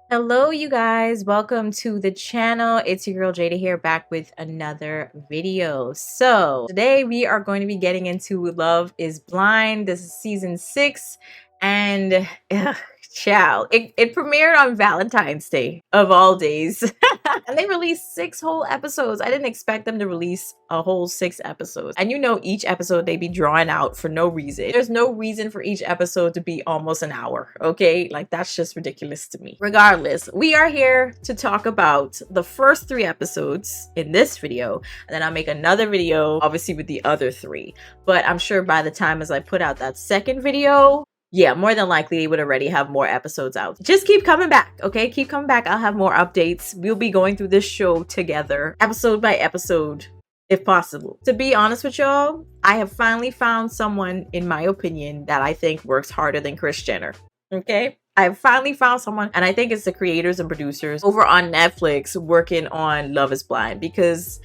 Hello, you guys. Welcome to the channel. It's your girl Jada here, back with another video. So today we are going to be getting into Love is Blind. This is season 6, and child, it premiered on Valentine's Day of all days. And they released 6 whole episodes. I didn't expect them to release a whole 6 episodes. And you know, each episode they be drawing out for no reason. There's no reason for each episode to be almost an hour, okay? Like, that's just ridiculous to me. Regardless, we are here to talk about the first 3 episodes in this video, and then I'll make another video, obviously, with the other 3. But I'm sure by the time as I put out that second video, yeah, more than likely they would already have more episodes out. Just keep coming back, okay? Keep coming back. I'll have more updates. We'll be going through this show together, episode by episode, if possible. To be honest with y'all, I have finally found someone, in my opinion, that I think works harder than Kris Jenner, okay? I've finally found someone, and I think it's the creators and producers over on Netflix working on Love is Blind, because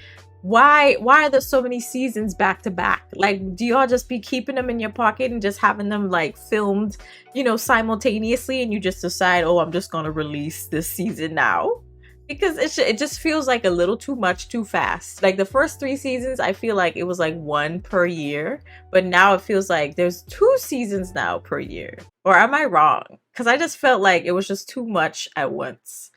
why are there so many seasons back to back? Like, do y'all just be keeping them in your pocket and just having them like filmed, you know, simultaneously, and you just decide, oh, I'm just gonna release this season now? Because it just feels like a little too much too fast. Like the first 3 seasons, I feel like it was like 1 per year, but now it feels like there's 2 seasons now per year. Or am I wrong? Because I just felt like it was just too much at once.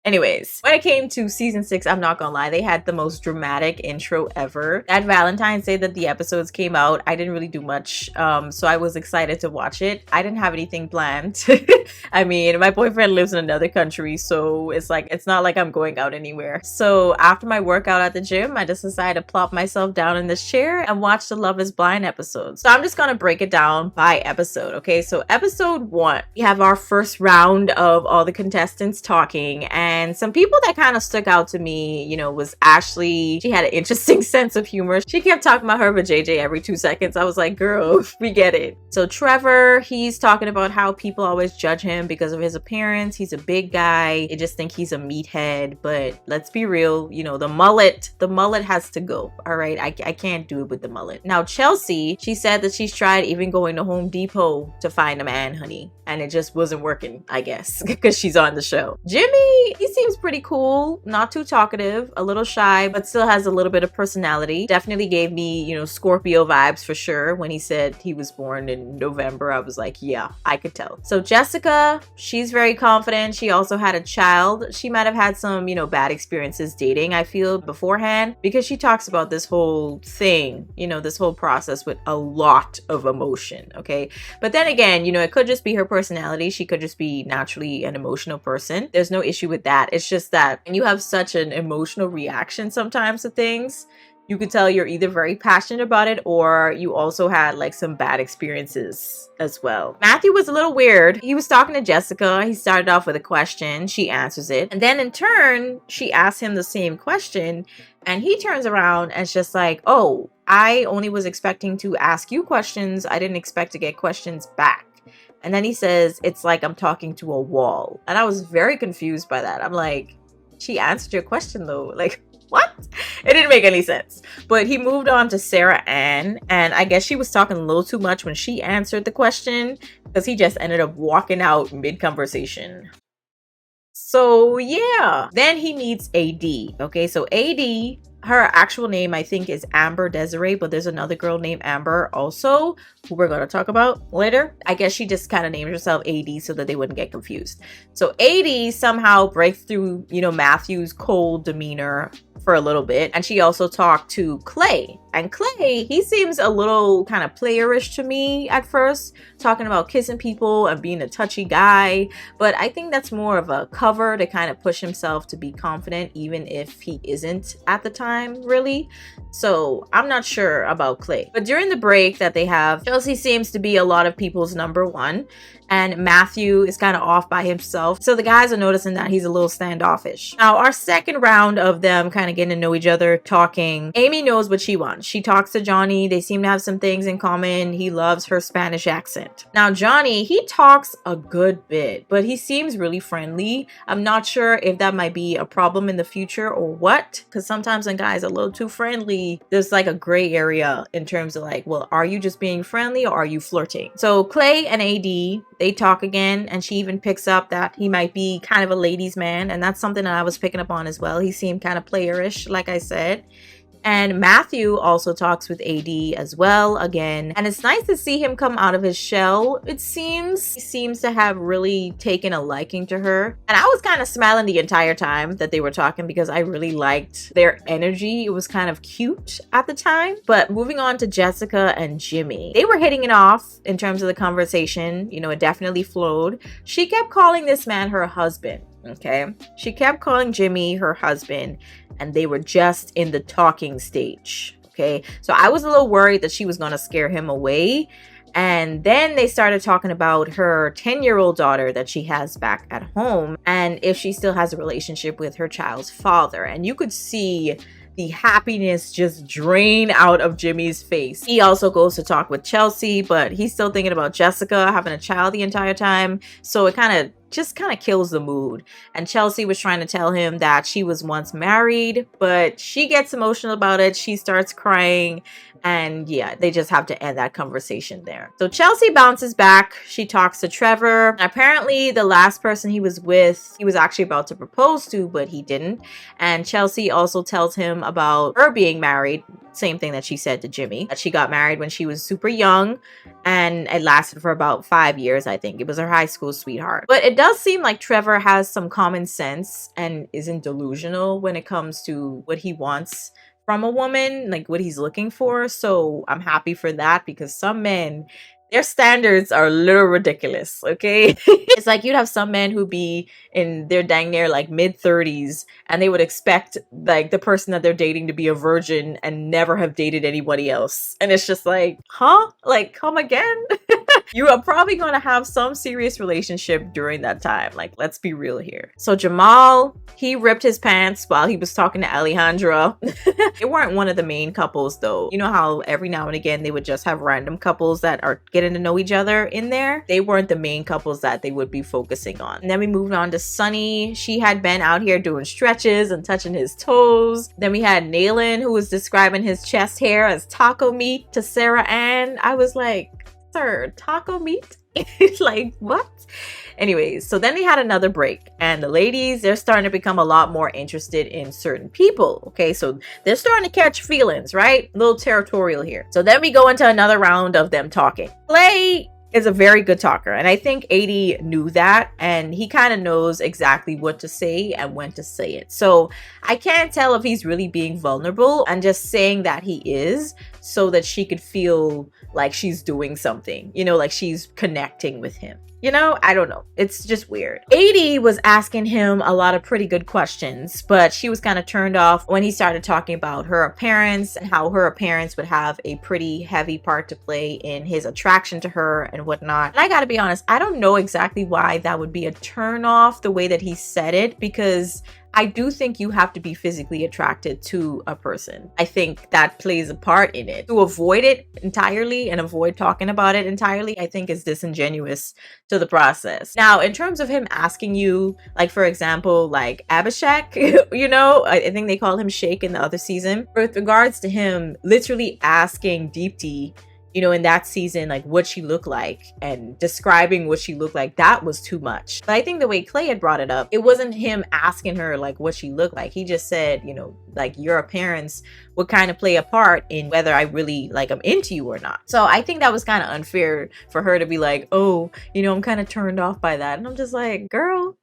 Anyways, when it came to season 6, I'm not gonna lie, they had the most dramatic intro ever. That Valentine's Day that the episodes came out, I didn't really do much, so I was excited to watch it. I didn't have anything planned. I mean, my boyfriend lives in another country, so it's not like I'm going out anywhere. So after my workout at the gym, I just decided to plop myself down in this chair and watch the Love is Blind episodes. So I'm just gonna break it down by episode, okay? So episode 1, we have our first round of all the contestants talking, and some people that kind of stuck out to me, you know, was Ashley. She had an interesting sense of humor. She kept talking about her vajayjay every 2 seconds. I was like, girl, we get it. So Trevor, he's talking about how people always judge him because of his appearance. He's a big guy. They just think he's a meathead. But let's be real, you know, the mullet has to go. All right, I can't do it with the mullet. Now, Chelsea, she said that she's tried even going to Home Depot to find a man, honey, and it just wasn't working, I guess, because she's on the show. Jimmy, he seems pretty cool, not too talkative, a little shy, but still has a little bit of personality. Definitely gave me, you know, Scorpio vibes for sure. When he said he was born in November, I was like, yeah, I could tell. So Jessica, she's very confident. She also had a child. She might have had some, you know, bad experiences dating, I feel, beforehand, because she talks about this whole thing, you know, this whole process with a lot of emotion, okay? But then again, you know, it could just be her personality. She could just be naturally an emotional person. There's no issue with that. It's just that when you have such an emotional reaction sometimes to things, you could tell you're either very passionate about it or you also had like some bad experiences as well. Matthew was a little weird. He was talking to Jessica. He started off with a question. She answers it. And then in turn, she asks him the same question. And he turns around and it's just like, oh, I only was expecting to ask you questions. I didn't expect to get questions back. And then he says, it's like I'm talking to a wall. And I was very confused by that. I'm like, she answered your question though. Like, what? It didn't make any sense. But he moved on to Sarah Ann. And I guess she was talking a little too much when she answered the question, because he just ended up walking out mid-conversation. So yeah, then he meets AD. Okay, so AD, her actual name I think is Amber Desiree, but there's another girl named Amber also who we're going to talk about later. I guess she just kind of named herself AD so that they wouldn't get confused. So AD somehow breaks through, you know, Matthew's cold demeanor for a little bit, and she also talked to Clay. And Clay, he seems a little kind of playerish to me at first, talking about kissing people and being a touchy guy, but I think that's more of a cover to kind of push himself to be confident, even if he isn't at the time, really. So I'm not sure about Clay. But during the break that they have, Chelsea seems to be a lot of people's number one, and Matthew is kind of off by himself. So the guys are noticing that he's a little standoffish. Now, our second round of them kind of getting to know each other, talking, Amy knows what she wants. She talks to Johnny. They seem to have some things in common. He loves her Spanish accent. Now, Johnny, he talks a good bit, but he seems really friendly. I'm not sure if that might be a problem in the future or what, because sometimes when guys are a little too friendly, there's like a gray area in terms of like, well, are you just being friendly or are you flirting? So Clay and AD, they talk again, and she even picks up that he might be kind of a ladies' man, and that's something that I was picking up on as well. He seemed kind of playerish, like I said. And Matthew also talks with AD as well again. And it's nice to see him come out of his shell, it seems. He seems to have really taken a liking to her. And I was kind of smiling the entire time that they were talking because I really liked their energy. It was kind of cute at the time. But moving on to Jessica and Jimmy. They were hitting it off in terms of the conversation. You know, it definitely flowed. She kept calling this man her husband. Okay. She kept calling Jimmy her husband, and they were just in the talking stage. Okay. So I was a little worried that she was going to scare him away. And then they started talking about her 10-year-old daughter that she has back at home, and if she still has a relationship with her child's father. And you could see the happiness just drain out of Jimmy's face. He also goes to talk with Chelsea, but he's still thinking about Jessica having a child the entire time. So it kind of kills the mood. And Chelsea was trying to tell him that she was once married, but she gets emotional about it. She starts crying. And yeah, they just have to end that conversation there. So Chelsea bounces back. She talks to Trevor. And apparently the last person he was with, he was actually about to propose to, but he didn't. And Chelsea also tells him about her being married. Same thing that she said to Jimmy, that she got married when she was super young, and it lasted for about 5 years. I think it was her high school sweetheart. But it does seem like Trevor has some common sense and isn't delusional when it comes to what he wants from a woman, like what he's looking for. So I'm happy for that, because some men, their standards are a little ridiculous, okay? It's like you'd have some men who be in their dang near like mid-30s, and they would expect like the person that they're dating to be a virgin and never have dated anybody else. And it's just like, huh? Like, come again? You are probably going to have some serious relationship during that time. Like, let's be real here. So Jamal, he ripped his pants while he was talking to Alejandra. They weren't one of the main couples though. You know how every now and again they would just have random couples that are getting to know each other in there? They weren't the main couples that they would be focusing on. And then we moved on to Sunny. She had been out here doing stretches and touching his toes. Then we had Nayland, who was describing his chest hair as taco meat to Sarah Ann. I was like, sir, taco meat? Like, what? Anyways, so then they had another break, and the ladies, they're starting to become a lot more interested in certain people. Okay, so they're starting to catch feelings, right? A little territorial here. So then we go into another round of them talking. Clay is a very good talker, and I think 80 knew that, and he kind of knows exactly what to say and when to say it. So I can't tell if he's really being vulnerable and just saying that he is, so that she could feel like she's doing something, you know, like she's connecting with him. You know, I don't know. It's just weird. 80 was asking him a lot of pretty good questions, but she was kind of turned off when he started talking about her appearance and how her appearance would have a pretty heavy part to play in his attraction to her and whatnot. And I gotta be honest, I don't know exactly why that would be a turn off the way that he said it, because I do think you have to be physically attracted to a person. I think that plays a part in it. To avoid it entirely and avoid talking about it entirely, I think is disingenuous to the process. Now, in terms of him asking you, like, for example, like Abhishek, you know, I think they call him Shake in the other season. With regards to him literally asking Deepti, you know, in that season, like what she looked like and describing what she looked like, that was too much. But I think the way Clay had brought it up, it wasn't him asking her like what she looked like. He just said, you know, like your appearance would kind of play a part in whether I really like I'm into you or not. So I think that was kind of unfair for her to be like, oh, you know, I'm kind of turned off by that. And I'm just like, girl,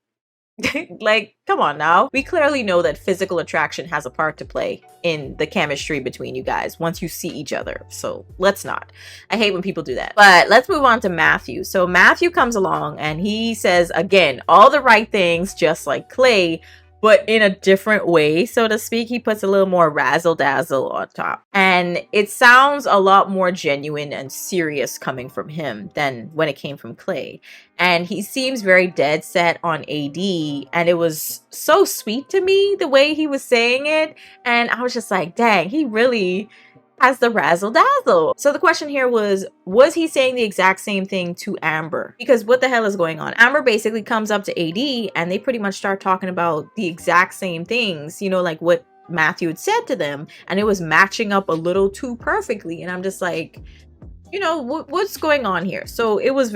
like, come on now. We clearly know that physical attraction has a part to play in the chemistry between you guys once you see each other. So let's not. I hate when people do that. But let's move on to Matthew. So Matthew comes along and he says, again, all the right things, just like Clay, but in a different way, so to speak. He puts a little more razzle dazzle on top. And it sounds a lot more genuine and serious coming from him than when it came from Clay. And he seems very dead set on AD. And it was so sweet to me, the way he was saying it. And I was just like, dang, he really has the razzle dazzle. So the question here was he saying the exact same thing to Amber? Because what the hell is going on? Amber basically comes up to AD and they pretty much start talking about the exact same things, you know, like what Matthew had said to them, and it was matching up a little too perfectly. And I'm just like, you know, what's going on here? So it was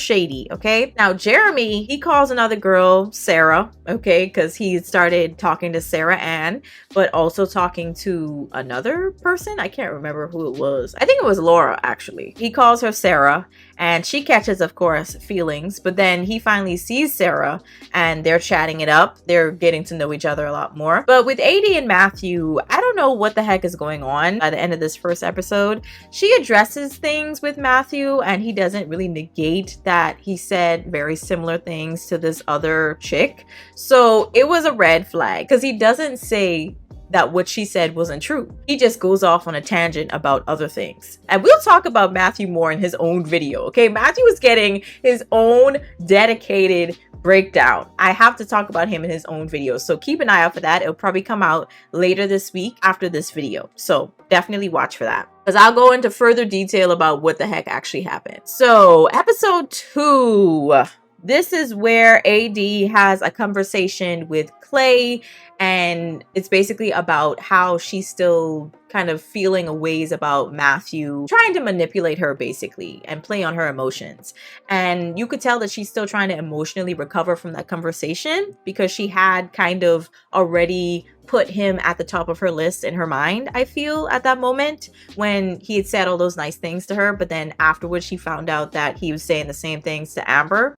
shady, okay? Now, Jeremy, he calls another girl Sarah, okay? Because he started talking to Sarah Ann, but also talking to another person. I can't remember who it was. I think it was Laura, actually. He calls her Sarah, and she catches, of course, feelings, but then he finally sees Sarah, and they're chatting it up. They're getting to know each other a lot more. But with AD and Matthew, I don't know what the heck is going on. By the end of this first episode, she addresses things with Matthew, and he doesn't really negate that he said very similar things to this other chick. So it was a red flag, because he doesn't say that what she said wasn't true. He just goes off on a tangent about other things. And we'll talk about Matthew more in his own video, okay? Matthew is getting his own dedicated breakdown. I have to talk about him in his own video, so keep an eye out for that. It'll probably come out later this week after this video, so definitely watch for that, because I'll go into further detail about what the heck actually happened. So episode 2, this is where AD has a conversation with Clay, and it's basically about how she's still kind of feeling a ways about Matthew, trying to manipulate her basically and play on her emotions. And you could tell that she's still trying to emotionally recover from that conversation, because she had kind of already put him at the top of her list in her mind, I feel, at that moment when he had said all those nice things to her, but then afterwards she found out that he was saying the same things to Amber.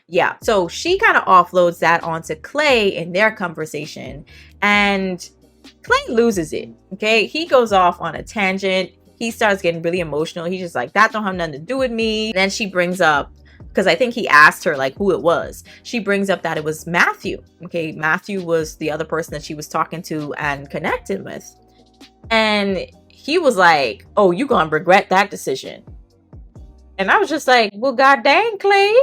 Yeah, so she kind of offloads that onto Clay in their conversation, and Clay loses it, okay? He goes off on a tangent. He starts getting really emotional. He's just like, that don't have nothing to do with me. Then she brings up, because I think he asked her like who it was. She brings up that it was Matthew, okay? Matthew was the other person that she was talking to and connecting with. And he was like, oh, you gonna regret that decision. And I was just like, well, god dang, Clay.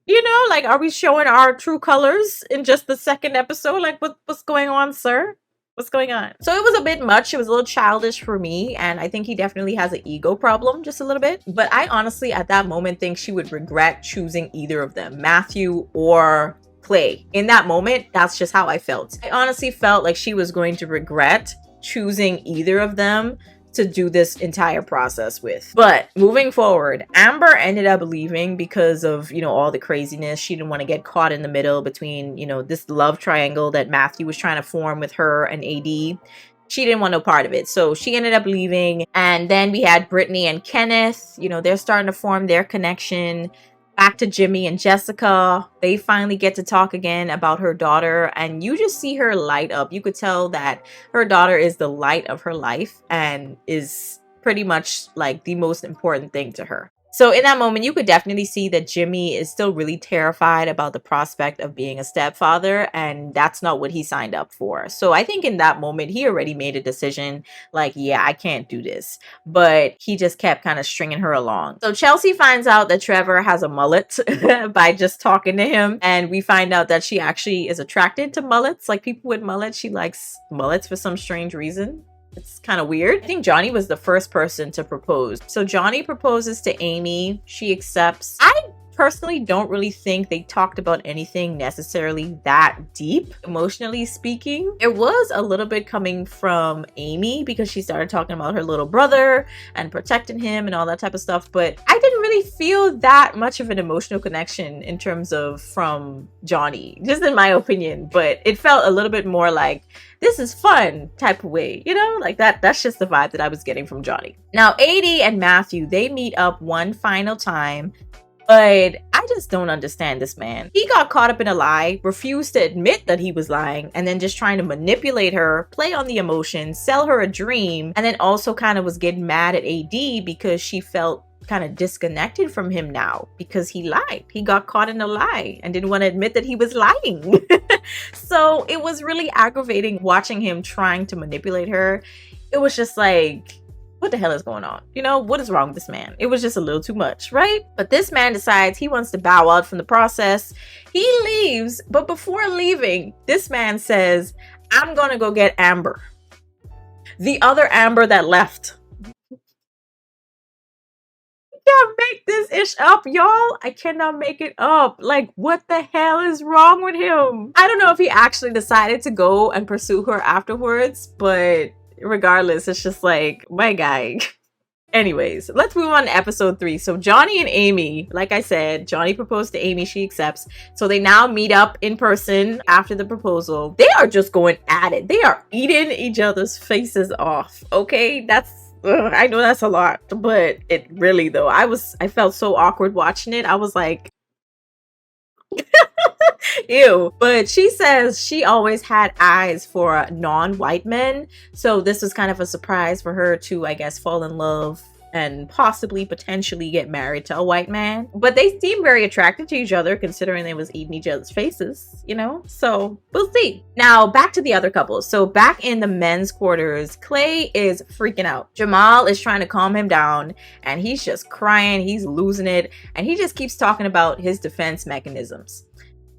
You know, like, are we showing our true colors in just the second episode? Like, what's going on, sir? What's going on? So it was a bit much. It was a little childish for me. And I think he definitely has an ego problem, just a little bit. But I honestly, at that moment, think she would regret choosing either of them, Matthew or Clay. In that moment, that's just how I felt. I honestly felt like she was going to regret choosing either of them to do this entire process with. But moving forward, Amber ended up leaving because of, you know, all the craziness. She didn't want to get caught in the middle between, you know, this love triangle that Matthew was trying to form with her and AD. She didn't want no part of it. So she ended up leaving. And then we had Brittany and Kenneth. You know, they're starting to form their connection. Back to Jimmy and Jessica. They finally get to talk again about her daughter, and you just see her light up. You could tell that her daughter is the light of her life and is pretty much like the most important thing to her. So in that moment, you could definitely see that Jimmy is still really terrified about the prospect of being a stepfather, and that's not what he signed up for. So I think in that moment, he already made a decision like, yeah, I can't do this. But he just kept kind of stringing her along. So Chelsea finds out that Trevor has a mullet by just talking to him. And we find out that she actually is attracted to mullets. Like, people with mullets, she likes mullets for some strange reason. It's kind of weird. I think Johnny was the first person to propose. So Johnny proposes to Amy. She accepts. I personally don't really think they talked about anything necessarily that deep, emotionally speaking. It was a little bit coming from Amy because she started talking about her little brother and protecting him and all that type of stuff. But I didn't really feel that much of an emotional connection in terms of from Johnny, just in my opinion. But it felt a little bit more like, this is fun type of way, you know, like that's just the vibe that I was getting from Johnny. Now, AD and Matthew, they meet up one final time, but I just don't understand this man. He got caught up in a lie, refused to admit that he was lying, and then just trying to manipulate her, play on the emotions, sell her a dream, and then also kind of was getting mad at AD because she felt kind of disconnected from him now because he lied. He got caught in a lie and didn't want to admit that he was lying. So it was really aggravating watching him trying to manipulate her. It was just like, what the hell is going on? You know, what is wrong with this man? It was just a little too much, right? But this man decides he wants to bow out from the process. He leaves, but before leaving, this man says, I'm gonna go get Amber. The other Amber that left. Can't make this ish up, y'all. I cannot make it up. Like, what the hell is wrong with him? I don't know if he actually decided to go and pursue her afterwards, but regardless, it's just like, my guy. Anyways, let's move on to episode 3. So Johnny and Amy, like I said, Johnny proposed to Amy, she accepts. So they now meet up in person after the proposal. They are just going at it. They are eating each other's faces off. Okay, I know that's a lot, but it really though, I felt so awkward watching it. I was like, ew. But she says she always had eyes for non-white men, so this was kind of a surprise for her to, I guess, fall in love and possibly potentially get married to a white man. But they seem very attracted to each other considering they was eating each other's faces, you know? So we'll see. Now back to the other couples. So back in the men's quarters, Clay is freaking out. Jamal is trying to calm him down and he's just crying, he's losing it, and he just keeps talking about his defense mechanisms.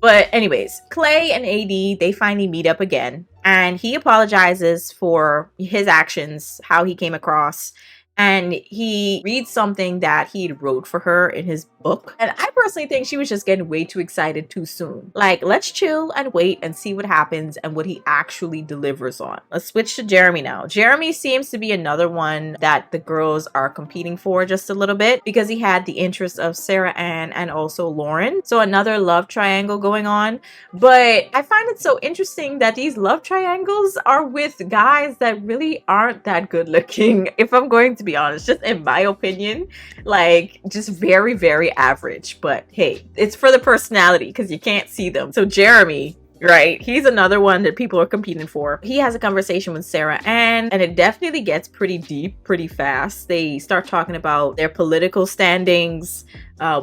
But anyways, Clay and AD, they finally meet up again and he apologizes for his actions, how he came across, and he reads something that he wrote for her in his book. And I personally think she was just getting way too excited too soon. Like, let's chill and wait and see what happens and what he actually delivers on. Let's switch to Jeremy now. Jeremy seems to be another one that the girls are competing for just a little bit because he had the interest of Sarah Ann and also Lauren. So another love triangle going on. But I find it so interesting that these love triangles are with guys that really aren't that good looking, if I'm going to be honest, just in my opinion. Like, just very, very average. But hey, it's for the personality because you can't see them. So Jeremy, right, he's another one that people are competing for. He has a conversation with Sarah Ann and it definitely gets pretty deep pretty fast. They start talking about their political standings,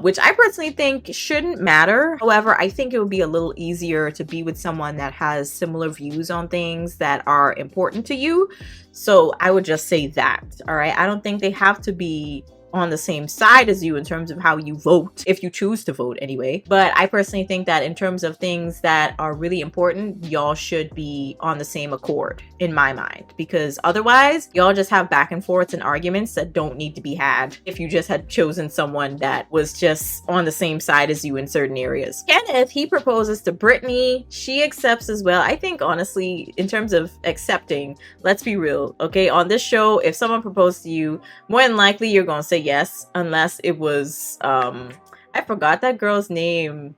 which I personally think shouldn't matter. However, I think it would be a little easier to be with someone that has similar views on things that are important to you. So I would just say that, all right? I don't think they have to be on the same side as you in terms of how you vote, if you choose to vote anyway. But I personally think that in terms of things that are really important, y'all should be on the same accord in my mind, because otherwise y'all just have back and forths and arguments that don't need to be had if you just had chosen someone that was just on the same side as you in certain areas. Kenneth, he proposes to Brittany. She accepts as well. I think honestly, in terms of accepting, let's be real, okay? On this show, if someone proposed to you, more than likely you're gonna say yes, unless it was I forgot that girl's name.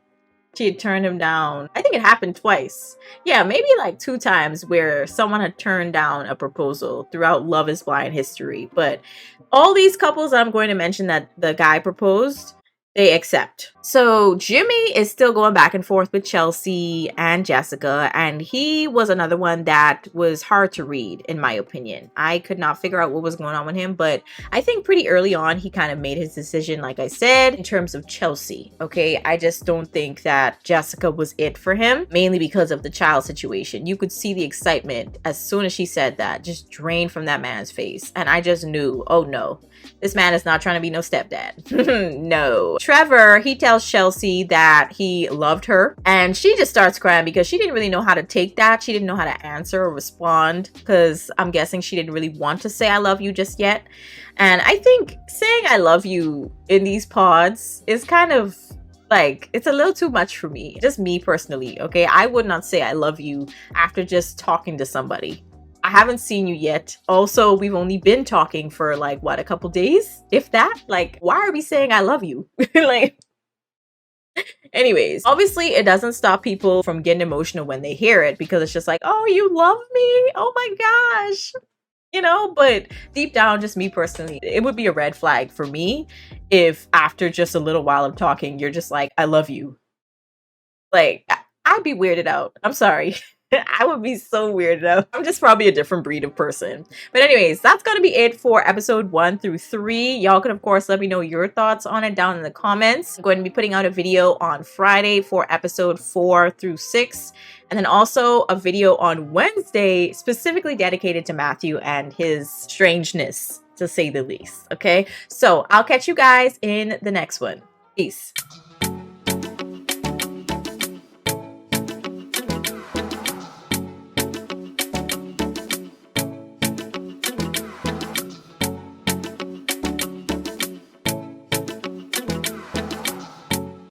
She had turned him down. I think it happened twice. Yeah, maybe like 2 times where someone had turned down a proposal throughout Love is Blind history. But all these couples I'm going to mention that the guy proposed, they accept. So Jimmy is still going back and forth with Chelsea and Jessica, and he was another one that was hard to read in my opinion. I could not figure out what was going on with him, but I think pretty early on he kind of made his decision, like I said, in terms of Chelsea. Okay, I just don't think that Jessica was it for him, mainly because of the child situation. You could see the excitement as soon as she said that just drained from that man's face, and I just knew, oh no, this man is not trying to be no stepdad. No. Trevor, he tells Chelsea that he loved her, and she just starts crying because she didn't really know how to take that. She didn't know how to answer or respond because I'm guessing she didn't really want to say I love you just yet. And I think saying I love you in these pods is kind of like, it's a little too much for me. Just me personally, okay? I would not say I love you after just talking to somebody. I haven't seen you yet. Also, we've only been talking for like, what, a couple days? If that? Like, why are we saying I love you? Like, anyways, obviously it doesn't stop people from getting emotional when they hear it because it's just like, oh, you love me? Oh my gosh. You know, but deep down, just me personally, it would be a red flag for me if after just a little while of talking, you're just like, I love you. Like, I'd be weirded out. I'm sorry. I would be so weirded out. I'm just probably a different breed of person. But anyways, that's going to be it for episode 1 through 3. Y'all can, of course, let me know your thoughts on it down in the comments. I'm going to be putting out a video on Friday for episode 4 through 6. And then also a video on Wednesday specifically dedicated to Matthew and his strangeness, to say the least. Okay? So I'll catch you guys in the next one. Peace.